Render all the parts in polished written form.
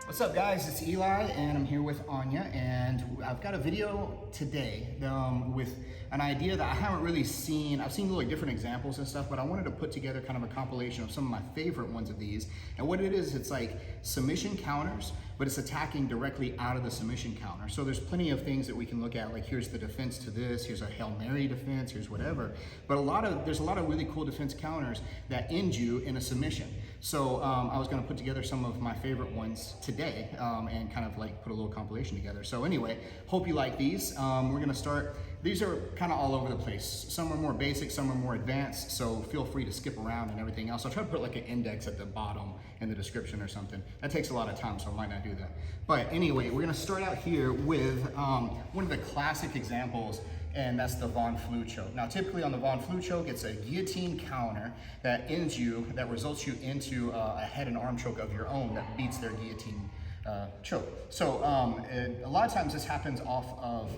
What's up guys, it's Eli and I'm here with Anya, and I've got a video today with an idea that I haven't really seen. I've seen really different examples and stuff, but I wanted to put together kind of a compilation of some of my favorite ones of these. And what it is, it's like submission counters, but it's attacking directly out of the submission counter. So there's plenty of things that we can look at, like here's the defense to this, here's a Hail Mary defense, here's whatever. But there's a lot of really cool defense counters that end you in a submission. So I was gonna put together some of my favorite ones today and kind of like put a little compilation together. So anyway, hope you like these. We're gonna start. These are kind of all over the place. Some are more basic, some are more advanced, so feel free to skip around and everything else. I'll try to put like an index at the bottom in the description or something. That takes a lot of time, so I might not do that. But anyway, we're gonna start out here with one of the classic examples, and that's the Von Flue choke. Now, typically on the Von Flue choke, it's a guillotine counter that results you into a head and arm choke of your own that beats their guillotine choke. So a lot of times this happens off of,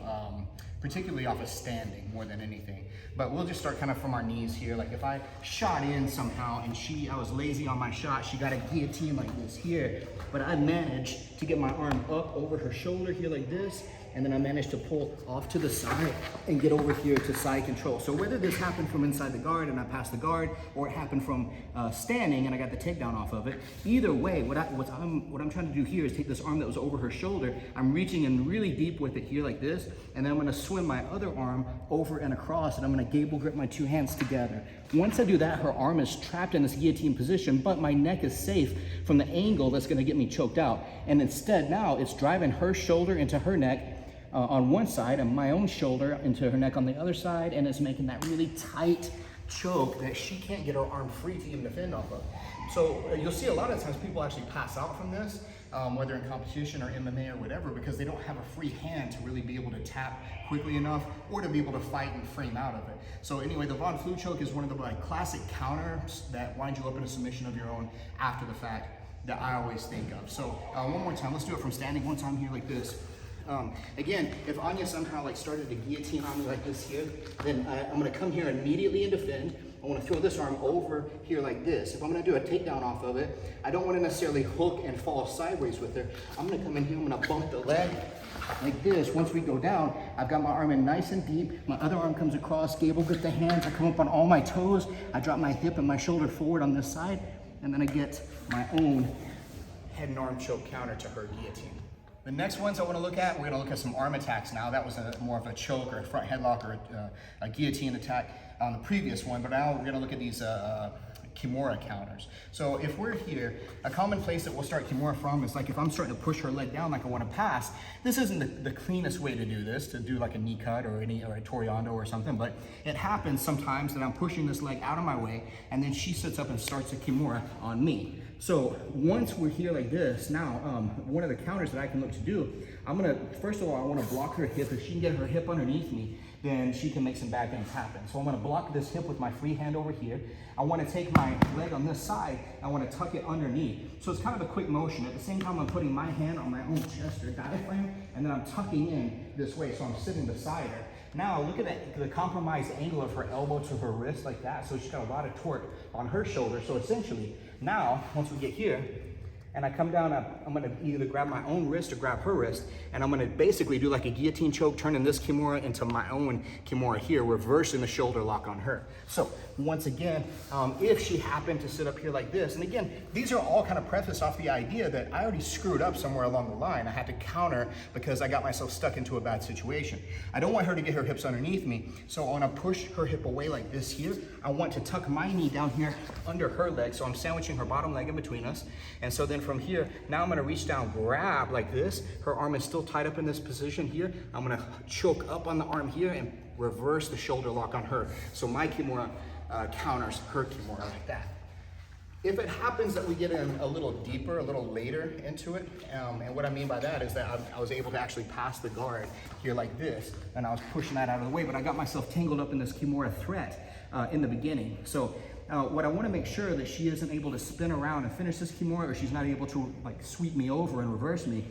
particularly off of standing more than anything. But we'll just start kind of from our knees here. Like if I shot in somehow and I was lazy on my shot, she got a guillotine like this here, but I managed to get my arm up over her shoulder here like this, and then I managed to pull off to the side and get over here to side control. So whether this happened from inside the guard and I passed the guard, or it happened from standing and I got the takedown off of it, either way, what I'm trying to do here is take this arm that was over her shoulder, I'm reaching in really deep with it here like this, and then I'm gonna swim my other arm over and across, and I'm gonna gable grip my two hands together. Once I do that, her arm is trapped in this guillotine position, but my neck is safe from the angle that's gonna get me choked out. And instead now it's driving her shoulder into her neck on one side and my own shoulder into her neck on the other side, and it's making that really tight choke that she can't get her arm free to even defend off of. So you'll see a lot of times people actually pass out from this, whether in competition or MMA or whatever, because they don't have a free hand to really be able to tap quickly enough or to be able to fight and frame out of it. So anyway, the Von Flue choke is one of the like classic counters that wind you up in a submission of your own after the fact that I always think of. So one more time, let's do it from standing one time here like this. Again, if Anya somehow like started to guillotine on me like this here, then I'm gonna come here immediately and defend. I wanna throw this arm over here like this. If I'm gonna do a takedown off of it, I don't wanna necessarily hook and fall sideways with her. I'm gonna come in here, I'm gonna bump the leg like this. Once we go down, I've got my arm in nice and deep. My other arm comes across, gable grip the hands. I come up on all my toes. I drop my hip and my shoulder forward on this side, and then I get my own head and arm choke counter to her guillotine. The next ones I want to look at, we're going to look at some arm attacks now. That was more of a choke or a front headlock or a guillotine attack on the previous one, but now we're going to look at these Kimura counters. So if we're here, a common place that we'll start Kimura from is like if I'm starting to push her leg down like I want to pass. This isn't the cleanest way to do this, to do like a knee cut or a Toriando or something, but it happens sometimes that I'm pushing this leg out of my way and then she sits up and starts a Kimura on me. So once we're here like this, now one of the counters that I can look to do, first of all, I want to block her hip. If she can get her hip underneath me, then she can make some bad things happen. So I'm going to block this hip with my free hand over here. I want to take my leg on this side, I want to tuck it underneath. So it's kind of a quick motion. At the same time, I'm putting my hand on my own chest or diaphragm, and then I'm tucking in this way, so I'm sitting beside her. Now look at the compromised angle of her elbow to her wrist like that, so she's got a lot of torque on her shoulder. So essentially, now, once we get here, and I come down, I'm gonna either grab my own wrist or grab her wrist, and I'm gonna basically do like a guillotine choke, turning this Kimura into my own Kimura here, reversing the shoulder lock on her. So once again, if she happened to sit up here like this, and again, these are all kind of prefaced off the idea that I already screwed up somewhere along the line. I had to counter because I got myself stuck into a bad situation. I don't want her to get her hips underneath me, so I wanna push her hip away like this here. I want to tuck my knee down here under her leg, so I'm sandwiching her bottom leg in between us. And so then from here, now I'm gonna reach down, grab like this. Her arm is still tied up in this position here. I'm gonna choke up on the arm here and reverse the shoulder lock on her. So my Kimura counters her Kimura like that. If it happens that we get in a little deeper, a little later into it, and what I mean by that is that I was able to actually pass the guard here like this, and I was pushing that out of the way, but I got myself tangled up in this Kimura threat in the beginning. So what I want to make sure that she isn't able to spin around and finish this Kimura, or she's not able to like sweep me over and reverse me.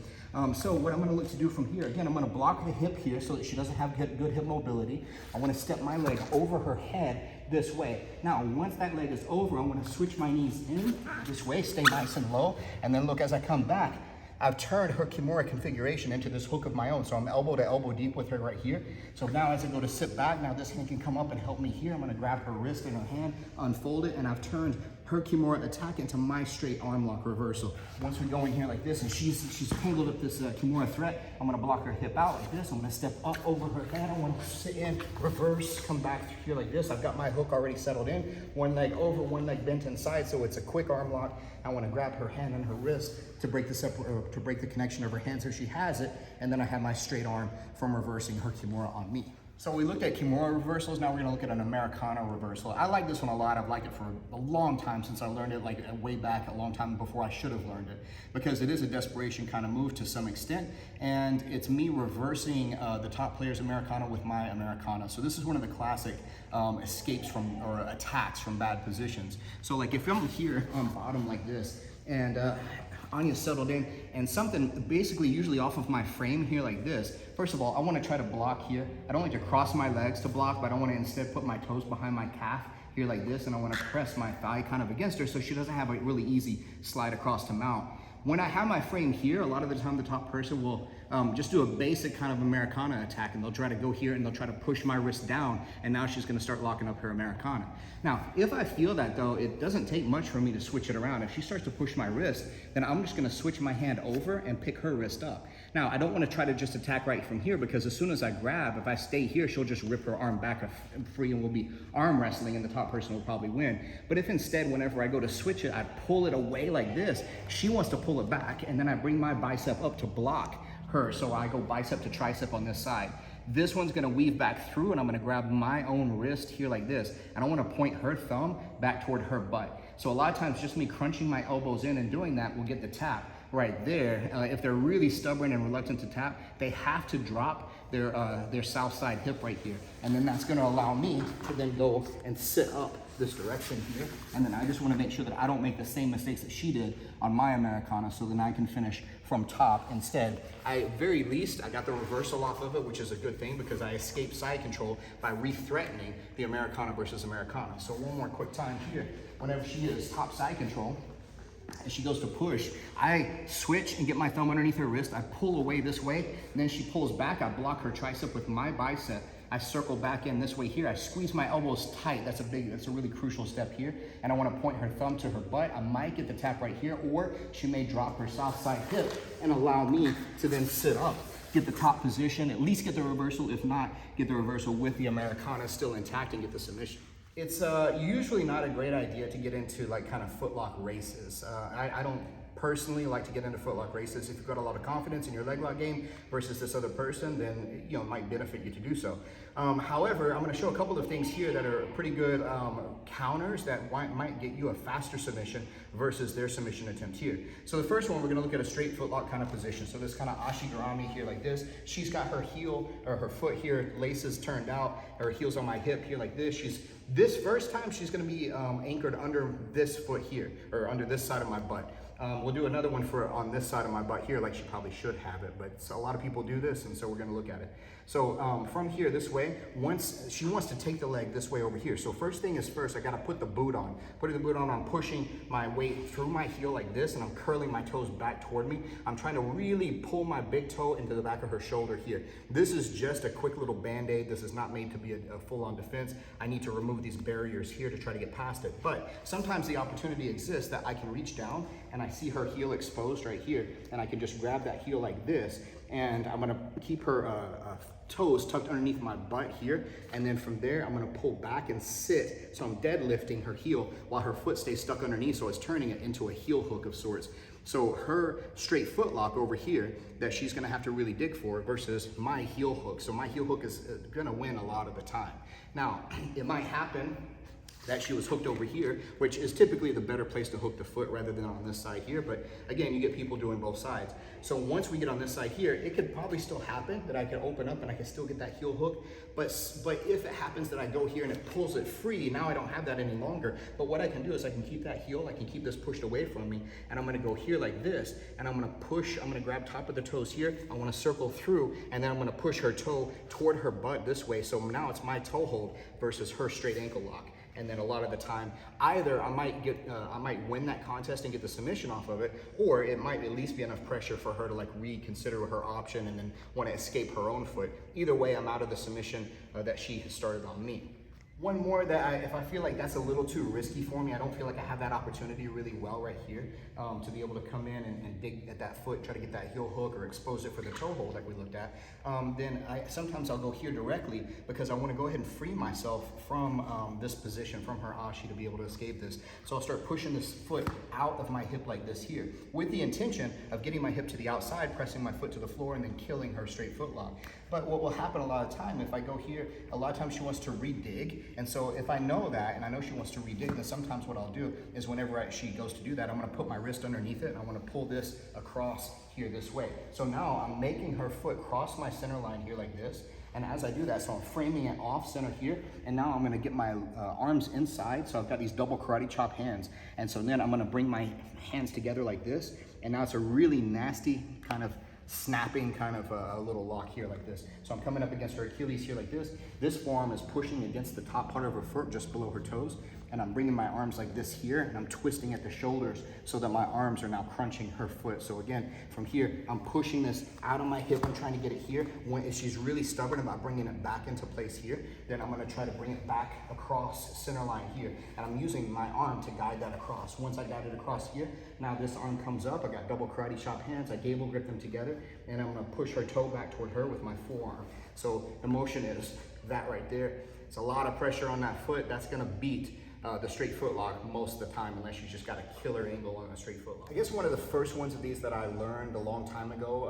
So what I'm going to look to do from here, again, I'm going to block the hip here so that she doesn't have good hip mobility. I want to step my leg over her head this way. Now, once that leg is over, I'm gonna switch my knees in this way, stay nice and low, and then look as I come back, I've turned her Kimura configuration into this hook of my own. So I'm elbow to elbow deep with her right here. So now as I go to sit back, now this hand can come up and help me here. I'm gonna grab her wrist in her hand, unfold it, and I've turned her Kimura attack into my straight arm lock reversal. Once we go in here like this, and she's tangled up this Kimura threat, I'm gonna block her hip out like this. I'm gonna step up over her head. I wanna sit in, reverse, come back here like this. I've got my hook already settled in. One leg over, one leg bent inside, so it's a quick arm lock. I wanna grab her hand and her wrist to break the connection of her hand so she has it, and then I have my straight arm from reversing her Kimura on me. So we looked at Kimura reversals, now we're gonna look at an Americana reversal. I like this one a lot. I've liked it for a long time since I learned it, like way back, a long time before I should have learned it, because it is a desperation kind of move to some extent, and it's me reversing the top player's Americana with my Americana. So this is one of the classic escapes from, or attacks from bad positions. So like if I'm here on bottom like this, and Anya settled in, and something basically usually off of my frame here like this. First of all, I want to try to block here. I don't like to cross my legs to block, but I want to instead put my toes behind my calf here like this, and I want to press my thigh kind of against her so she doesn't have a really easy slide across to mount. When I have my frame here, a lot of the time the top person will just do a basic kind of Americana attack, and they'll try to go here and they'll try to push my wrist down, and now she's gonna start locking up her Americana. Now, if I feel that though, it doesn't take much for me to switch it around. If she starts to push my wrist, then I'm just gonna switch my hand over and pick her wrist up. Now, I don't wanna try to just attack right from here, because as soon as I grab, if I stay here, she'll just rip her arm back free and we'll be arm wrestling, and the top person will probably win. But if instead, whenever I go to switch it, I pull it away like this, she wants to pull it back, and then I bring my bicep up to block her. So I go bicep to tricep on this side. This one's gonna weave back through, and I'm gonna grab my own wrist here like this, and I wanna point her thumb back toward her butt. So a lot of times just me crunching my elbows in and doing that will get the tap right there. If they're really stubborn and reluctant to tap, they have to drop their south side hip right here. And then that's gonna allow me to then go and sit up this direction here. And then I just wanna make sure that I don't make the same mistakes that she did on my Americana, so then I can finish from top instead. Very least, I got the reversal off of it, which is a good thing, because I escaped side control by re-threatening the Americana versus Americana. So one more quick time here. Whenever she is top side control, and she goes to push, I switch and get my thumb underneath her wrist. I pull away this way, and then she pulls back. I block her tricep with my bicep. I circle back in this way here. I squeeze my elbows tight. That's a really crucial step here. And I want to point her thumb to her butt. I might get the tap right here, or she may drop her south side hip and allow me to then sit up, get the top position, at least get the reversal. If not, get the reversal with the Americana still intact and get the submission. It's usually not a great idea to get into like kind of footlock races. I don't personally like to get into footlock races. If you've got a lot of confidence in your leg lock game versus this other person, then it might benefit you to do so. However, I'm going to show a couple of things here that are pretty good counters that might get you a faster submission versus their submission attempt here. So the first one, we're going to look at a straight footlock kind of position. So this kind of ashigarami here like this. She's got her heel or her foot here, laces turned out, her heel's on my hip here like this. This first time she's going to be anchored under this foot here, or under this side of my butt. We'll do another one for on this side of my butt here, like she probably should have it, but a lot of people do this, and so we're gonna look at it. So from here this way, once she wants to take the leg this way over here. So first thing is first, I gotta put the boot on. Putting the boot on, I'm pushing my weight through my heel like this, and I'm curling my toes back toward me. I'm trying to really pull my big toe into the back of her shoulder here. This is just a quick little band-aid. This is not made to be a full-on defense. I need to remove these barriers here to try to get past it. But sometimes the opportunity exists that I can reach down and I see her heel exposed right here, and I can just grab that heel like this, and I'm gonna keep her toes tucked underneath my butt here, and then from there I'm gonna pull back and sit, so I'm deadlifting her heel while her foot stays stuck underneath, so it's turning it into a heel hook of sorts. So her straight foot lock over here that she's gonna have to really dig for versus my heel hook. So my heel hook is gonna win a lot of the time. Now, it might happen that she was hooked over here, which is typically the better place to hook the foot rather than on this side here. But again, you get people doing both sides. So once we get on this side here, it could probably still happen that I can open up and I can still get that heel hook. But if it happens that I go here and it pulls it free, now I don't have that any longer. But what I can do is I can keep that heel, I can keep this pushed away from me, and I'm gonna go here like this, and I'm gonna push, I'm gonna grab top of the toes here, I wanna circle through, and then I'm gonna push her toe toward her butt this way. So now it's my toe hold versus her straight ankle lock. and then a lot of the time, either I might win that contest and get the submission off of it, or it might at least be enough pressure for her to like reconsider her option and then want to escape her own foot. Either way, I'm out of the submission that she has started on me. One more that if I feel like that's a little too risky for me, I don't feel like I have that opportunity really well right here to be able to come in and dig at that foot, try to get that heel hook or expose it for the toe hold like we looked at, then sometimes I'll go here directly because I want to go ahead and free myself from this position, from her ashi, to be able to escape this. So I'll start pushing this foot out of my hip like this here with the intention of getting my hip to the outside, pressing my foot to the floor, and then killing her straight foot lock. But what will happen a lot of time, if I go here, a lot of times she wants to re-dig. And so if I know that, and I know she wants to re-dig, then sometimes what I'll do is whenever she goes to do that, I'm gonna put my wrist underneath it and I wanna pull this across here this way. So now I'm making her foot cross my center line here like this. And as I do that, so I'm framing it off center here, and now I'm gonna get my arms inside. So I've got these double karate chop hands. And so then I'm gonna bring my hands together like this. And now it's a really nasty kind of snapping kind of a little lock here like this. So I'm coming up against her Achilles here like this. This forearm is pushing against the top part of her foot just below her toes. And I'm bringing my arms like this here, and I'm twisting at the shoulders so that my arms are now crunching her foot. So again, from here, I'm pushing this out of my hip. I'm trying to get it here. If she's really stubborn about bringing it back into place here, then I'm gonna try to bring it back across center line here. And I'm using my arm to guide that across. Once I guide it across here, now this arm comes up. I got double karate chop hands. I gable grip them together, and I'm gonna push her toe back toward her with my forearm. So the motion is that right there. It's a lot of pressure on that foot. That's gonna beat the straight foot lock most of the time, unless you just got a killer angle on a straight foot lock. I guess one of the first ones of these that I learned a long time ago,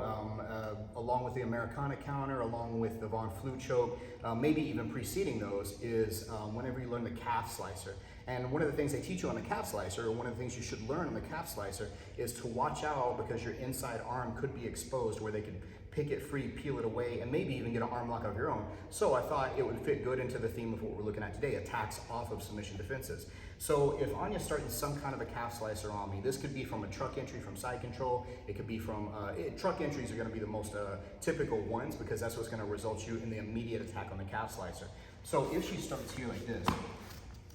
along with the Americana counter, along with the Von Flue choke, maybe even preceding those, is whenever you learn the calf slicer. And one of the things they teach you on the calf slicer, or one of the things you should learn on the calf slicer, is to watch out because your inside arm could be exposed where they could pick it free, peel it away, and maybe even get an arm lock of your own. So I thought it would fit good into the theme of what we're looking at today, attacks off of submission defenses. So if Anya's starting some kind of a calf slicer on me, this could be from a truck entry from side control. It could be from, truck entries are gonna be the most typical ones because that's what's gonna result you in the immediate attack on the calf slicer. So if she starts here like this,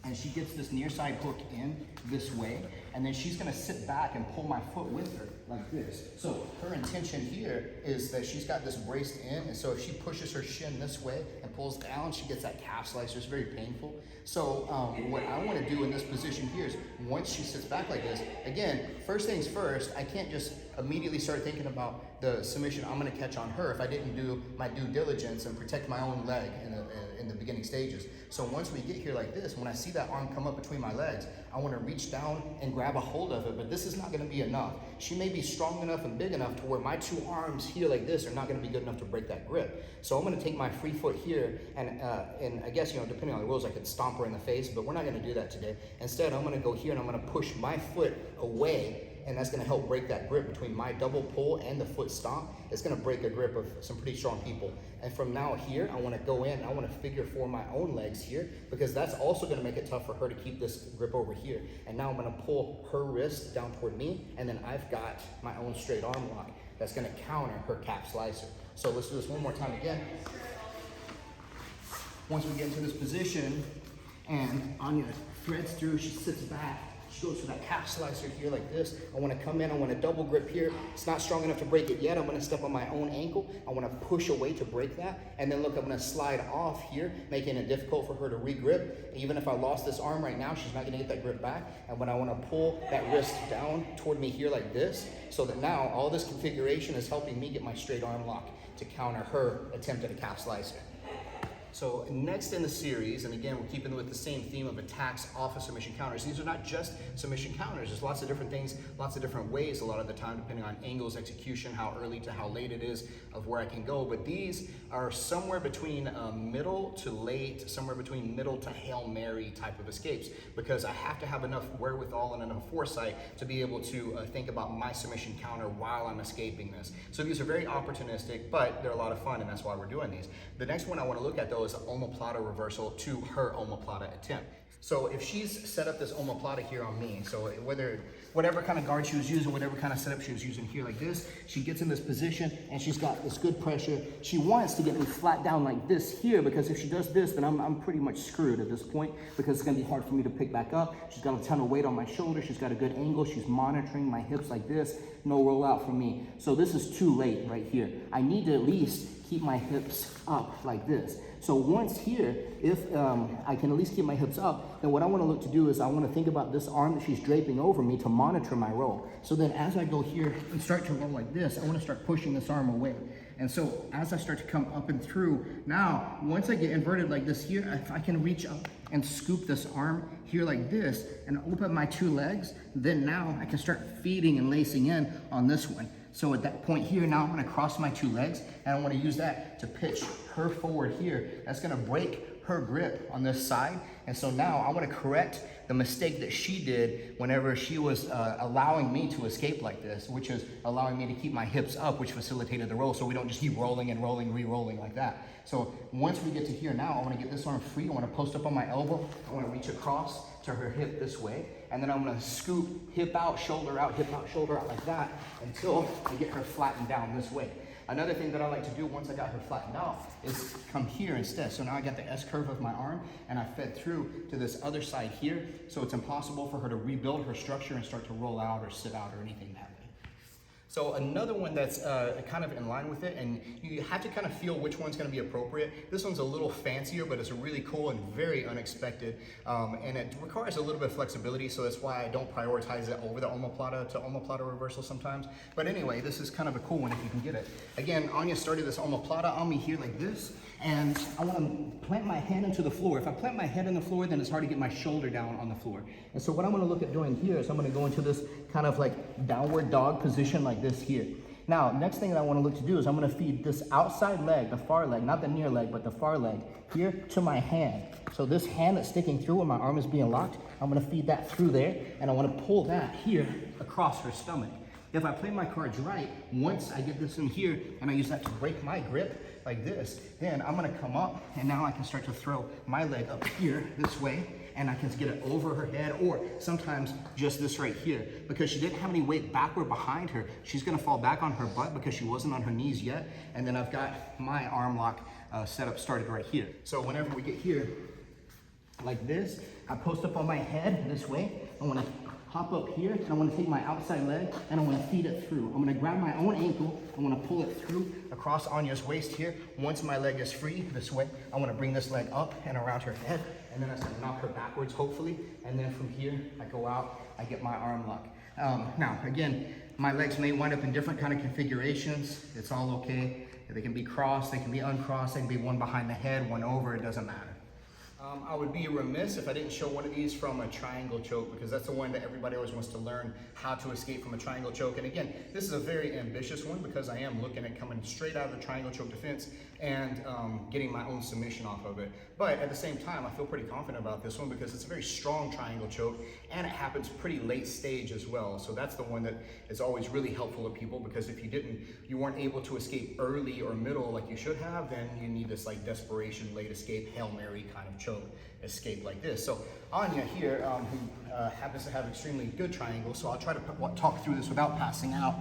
and she gets this near side hook in this way, and then she's gonna sit back and pull my foot with her like this. So her intention here is that she's got this braced in, and so if she pushes her shin this way and pulls down, she gets that calf slicer. It's very painful. So what I wanna do in this position here is once she sits back like this, again, first things first, I can't just immediately start thinking about the submission I'm gonna catch on her if I didn't do my due diligence and protect my own leg in the beginning stages. So once we get here like this, when I see that arm come up between my legs, I wanna reach down and grab a hold of it, but this is not gonna be enough. She may be strong enough and big enough to where my two arms here like this are not gonna be good enough to break that grip. So I'm gonna take my free foot here, and I guess, depending on the rules, I could stomp her in the face, but we're not gonna do that today. Instead, I'm gonna go here and I'm gonna push my foot away, and that's gonna help break that grip between my double pull and the foot stomp. It's gonna break a grip of some pretty strong people. And from now here, I wanna go in, I wanna figure four my own legs here, because that's also gonna make it tough for her to keep this grip over here. And now I'm gonna pull her wrist down toward me, and then I've got my own straight arm lock that's gonna counter her calf slicer. So let's do this one more time again. Once we get into this position, and Anya threads through, she sits back, she goes for that calf slicer here like this. I wanna come in, I wanna double grip here. It's not strong enough to break it yet. I'm gonna step on my own ankle. I wanna push away to break that. And then look, I'm gonna slide off here, making it difficult for her to re-grip. Even if I lost this arm right now, she's not gonna get that grip back. And when I wanna pull that wrist down toward me here like this, so that now all this configuration is helping me get my straight arm lock to counter her attempt at a calf slicer. So next in the series, and again, we're keeping with the same theme of attacks off of submission counters. These are not just submission counters. There's lots of different things, lots of different ways a lot of the time, depending on angles, execution, how early to how late it is of where I can go. But these are somewhere between middle to late, somewhere between middle to Hail Mary type of escapes, because I have to have enough wherewithal and enough foresight to be able to think about my submission counter while I'm escaping this. So these are very opportunistic, but they're a lot of fun, and that's why we're doing these. The next one I want to look at though is the omoplata reversal to her omoplata attempt. So if she's set up this omoplata here on me, so whatever kind of guard she was using, whatever kind of setup she was using here like this, she gets in this position and she's got this good pressure. She wants to get me flat down like this here, because if she does this, then I'm pretty much screwed at this point, because it's gonna be hard for me to pick back up. She's got a ton of weight on my shoulder. She's got a good angle. She's monitoring my hips like this. No rollout for me. So this is too late right here. I need to at least keep my hips up like this. So once here, if I can at least keep my hips up, then what I want to look to do is I want to think about this arm that she's draping over me to monitor my roll. So then as I go here and start to roll like this, I want to start pushing this arm away. And so as I start to come up and through, now once I get inverted like this here, if I can reach up and scoop this arm here like this and open my two legs, then now I can start feeding and lacing in on this one. So at that point here, now I'm gonna cross my two legs and I wanna use that to pitch her forward here. That's gonna break her grip on this side. And so now I wanna correct the mistake that she did whenever she was allowing me to escape like this, which is allowing me to keep my hips up, which facilitated the roll, so we don't just keep rolling and rolling, re-rolling like that. So once we get to here now, I wanna get this arm free. I wanna post up on my elbow. I wanna reach across to her hip this way. And then I'm gonna scoop hip out, shoulder out like that until I get her flattened down this way. Another thing that I like to do once I got her flattened out is come here instead. So now I got the S curve of my arm and I fed through to this other side here. So it's impossible for her to rebuild her structure and start to roll out or sit out or anything that way. So another one that's kind of in line with it, and you have to kind of feel which one's going to be appropriate. This one's a little fancier, but it's really cool and very unexpected, and it requires a little bit of flexibility, so that's why I don't prioritize it over the omoplata to omoplata reversal sometimes. But anyway, this is kind of a cool one if you can get it. Again, Anya started this omoplata on me here like this, and I want to plant my hand into the floor. If I plant my head in the floor, then it's hard to get my shoulder down on the floor. And so what I'm going to look at doing here is I'm going to go into this kind of like downward dog position like this here. Now, next thing that I want to look to do is I'm going to feed this outside leg, the far leg, not the near leg, but the far leg here to my hand. So this hand that's sticking through when my arm is being locked, I'm going to feed that through there, and I want to pull that here across her stomach. If I play my cards right, once I get this in here and I use that to break my grip like this, then I'm gonna come up and now I can start to throw my leg up here this way, and I can get it over her head, or sometimes just this right here. Because she didn't have any weight backward behind her, she's gonna fall back on her butt because she wasn't on her knees yet. And then I've got my arm lock setup started right here. So whenever we get here like this, I post up on my head this way. I wanna hop up here, and I want to take my outside leg and I want to feed it through. I'm going to grab my own ankle, I want to pull it through across Anya's waist here. Once my leg is free this way, I want to bring this leg up and around her head, and then I start to knock her backwards hopefully, and then from here I go out, I get my arm lock. Now again, my legs may wind up in different kind of configurations. It's all okay. They can be crossed, they can be uncrossed, they can be one behind the head, one over, it doesn't matter. I would be remiss if I didn't show one of these from a triangle choke, because that's the one that everybody always wants to learn how to escape from a triangle choke. And again, this is a very ambitious one because I am looking at coming straight out of the triangle choke defense and getting my own submission off of it. But at the same time, I feel pretty confident about this one because it's a very strong triangle choke and it happens pretty late stage as well. So that's the one that is always really helpful to people, because if you weren't able to escape early or middle like you should have, then you need this like desperation late escape, Hail Mary kind of choke escape like this. So Anya here, who happens to have extremely good triangles, so I'll try to talk through this without passing out.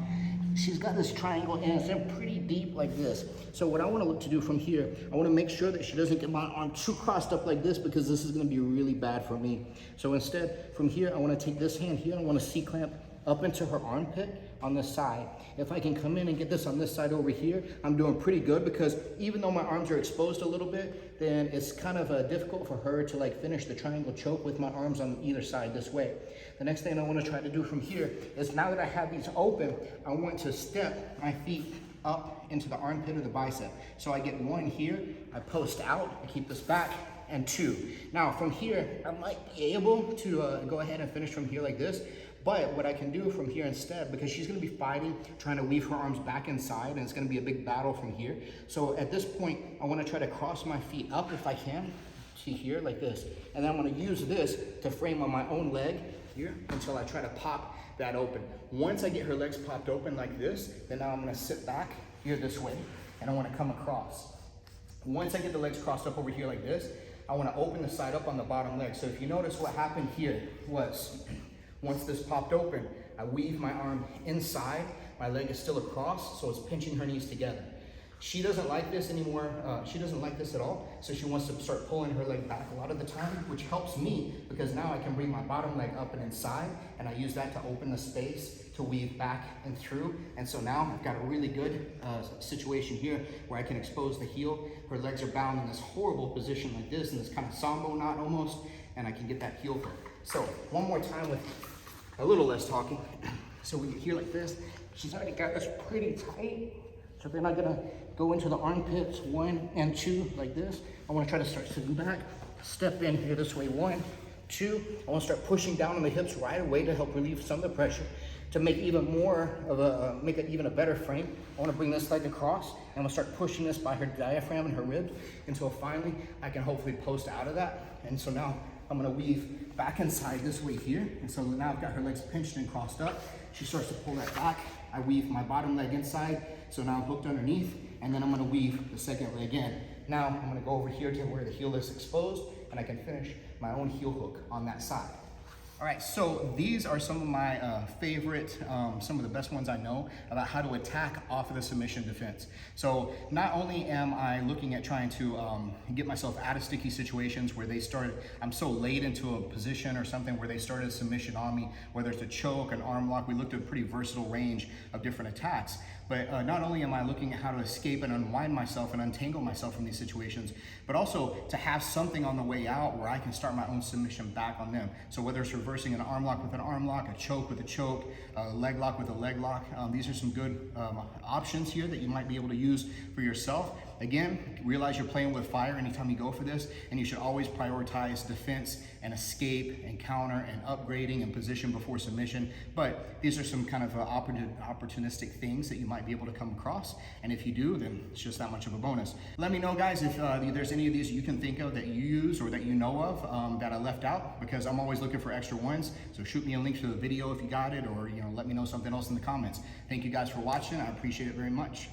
She's got this triangle and it's in pretty deep like this. So what I want to look to do from here, I want to make sure that she doesn't get my arm too crossed up like this, because this is going to be really bad for me. So instead, from here, I want to take this hand here, I want to C-clamp up into her armpit on this side. If I can come in and get this on this side over here, I'm doing pretty good, because even though my arms are exposed a little bit, then it's kind of difficult for her to like finish the triangle choke with my arms on either side this way. The next thing I want to try to do from here is, now that I have these open, I want to step my feet up into the armpit or the bicep. So I get one here, I post out, I keep this back, and two. Now from here, I might be able to go ahead and finish from here like this. But what I can do from here instead, because she's going to be fighting, trying to weave her arms back inside, and it's going to be a big battle from here. So at this point, I want to try to cross my feet up if I can, to here like this. And then I'm going to use this to frame on my own leg here until I try to pop that open. Once I get her legs popped open like this, then now I'm going to sit back here this way, and I want to come across. Once I get the legs crossed up over here like this, I want to open the side up on the bottom leg. So if you notice what happened here was, once this popped open, I weave my arm inside, my leg is still across, so it's pinching her knees together. She doesn't like this anymore. She doesn't like this at all. So she wants to start pulling her leg back a lot of the time, which helps me because now I can bring my bottom leg up and inside, and I use that to open the space to weave back and through. And so now I've got a really good situation here where I can expose the heel. Her legs are bound in this horrible position like this, in this kind of sambo knot almost, and I can get that heel hook. So one more time with a little less talking. So when you're here like this, she's already got us pretty tight. So then I'm gonna go into the armpits, 1 and 2, like this. I wanna try to start sitting back, step in here this way, 1, 2. I wanna start pushing down on the hips right away to help relieve some of the pressure. To make even more of a, make it even a better frame, I wanna bring this leg across, and I'm gonna start pushing this by her diaphragm and her ribs until finally I can hopefully post out of that. And so now I'm gonna weave back inside this way here. And so now I've got her legs pinched and crossed up. She starts to pull that back. I weave my bottom leg inside. So now I'm hooked underneath, and then I'm gonna weave the second leg in. Now I'm gonna go over here to where the heel is exposed, and I can finish my own heel hook on that side. All right, so these are some of my favorite, some of the best ones I know about how to attack off of the submission defense. So not only am I looking at trying to get myself out of sticky situations where I'm so late into a position or something where they started a submission on me, whether it's a choke, an arm lock. We looked at a pretty versatile range of different attacks. But not only am I looking at how to escape and unwind myself and untangle myself from these situations, but also to have something on the way out where I can start my own submission back on them. So whether it's reversing an arm lock with an arm lock, a choke with a choke, a leg lock with a leg lock, these are some good options here that you might be able to use for yourself. Again, realize you're playing with fire anytime you go for this, and you should always prioritize defense and escape and counter and upgrading and position before submission. But these are some kind of opportunistic things that you might be able to come across. And if you do, then it's just that much of a bonus. Let me know, guys, if there's any of these you can think of that you use or that you know of that I left out, because I'm always looking for extra ones. So shoot me a link to the video if you got it, or let me know something else in the comments. Thank you guys for watching. I appreciate it very much.